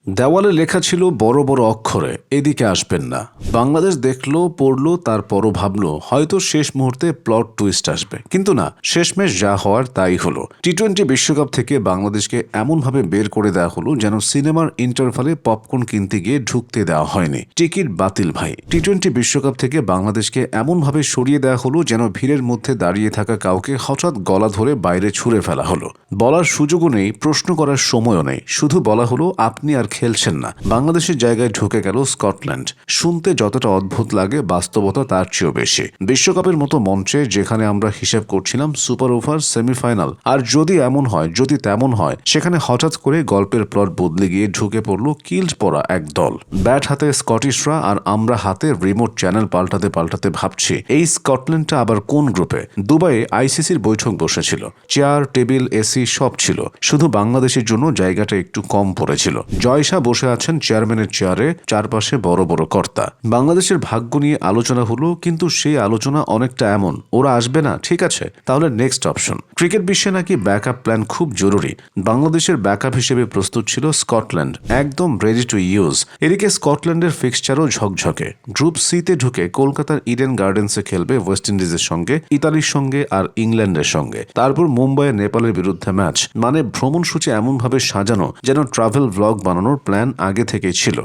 দেওয়ালে লেখা ছিল বড় বড় অক্ষরে, এদিকে আসবেন না। বাংলাদেশ দেখলো, পড়লো, তারপরও ভাবলো হয়তো শেষ মুহূর্তে প্লট টুইস্ট আসবে, কিন্তু না, শেষমেশ যা হওয়ার তাই হলো। টি-20 বিশ্বকাপ থেকে বাংলাদেশকে এমনভাবে বের করে দেওয়া হলো যেন সিনেমার ইন্টারভালে পপকর্ন কিনতে গিয়ে ঢুকতে দেওয়া হয়নি। টিকিট বাতিল ভাই। টি-20 বিশ্বকাপ থেকে বাংলাদেশকে এমনভাবে সরিয়ে দেওয়া হলো যেন ভিড়ের মধ্যে দাঁড়িয়ে থাকা কাউকে হঠাৎ গলা ধরে বাইরে ছুঁড়ে ফেলা হলো। বলার সুযোগও নেই, প্রশ্ন করার সময়ও নেই, শুধু বলা হলো আপনি আর খেলছেন না। বাংলাদেশের জায়গায় ঢুকে গেল স্কটল্যান্ড। শুনতে যতটা অদ্ভুত লাগে, বাস্তবতা তার চেয়েও বেশি। বিশ্বকাপের মতো মঞ্চে যেখানে আমরা হিসেব করছিলাম সুপার ওভার, সেমিফাইনাল, আর যদি এমন হয়, যদি তেমন হয়, সেখানে হঠাৎ করে গল্পের প্লট বদলে গিয়ে ঢুকে পড়ল কিল্ট পরা এক দল। ব্যাট হাতে স্কটিশরা আর আমরা হাতে রিমোট চ্যানেল পাল্টাতে পাল্টাতে ভাবছি এই স্কটল্যান্ডটা আবার কোন গ্রুপে। দুবাইয়ে আইসিসির বৈঠক বসেছিল, চেয়ার টেবিল এসি সব ছিল, শুধু বাংলাদেশের জন্য জায়গাটা একটু কম পড়েছিল। জয়শা বসে আছেন চেয়ারম্যানের চেয়ারে, চারপাশে বড় বড় কর্তা। বাংলাদেশের ভাগ্য নিয়ে আলোচনা হলো, কিন্তু সেই আলোচনা অনেকটা এমন, ওরা আসবে না, ঠিক আছে, তাহলে নেক্সট অপশন। ক্রিকেট বিশ্বে নাকি ব্যাকআপ প্ল্যান খুব জরুরি। বাংলাদেশের ব্যাকআপ হিসেবে প্রস্তুত ছিল স্কটল্যান্ড, একদম রেডি টু ইউজ। এদিকে স্কটল্যান্ডের ফিক্সচারও ঝকঝকে। গ্রুপ সিতে ঢুকে কলকাতার ইডেন গার্ডেন্সে খেলবে ওয়েস্ট ইন্ডিজের সঙ্গে, ইতালির সঙ্গে আর ইংল্যান্ডের সঙ্গে। তারপর মুম্বাইয়ে নেপালের বিরুদ্ধে ম্যাচ। মানে ভ্রমণসূচি এমনভাবে সাজানো যেন ট্রাভেল ব্লগ বানানোর প্ল্যান আগে থেকেই ছিল।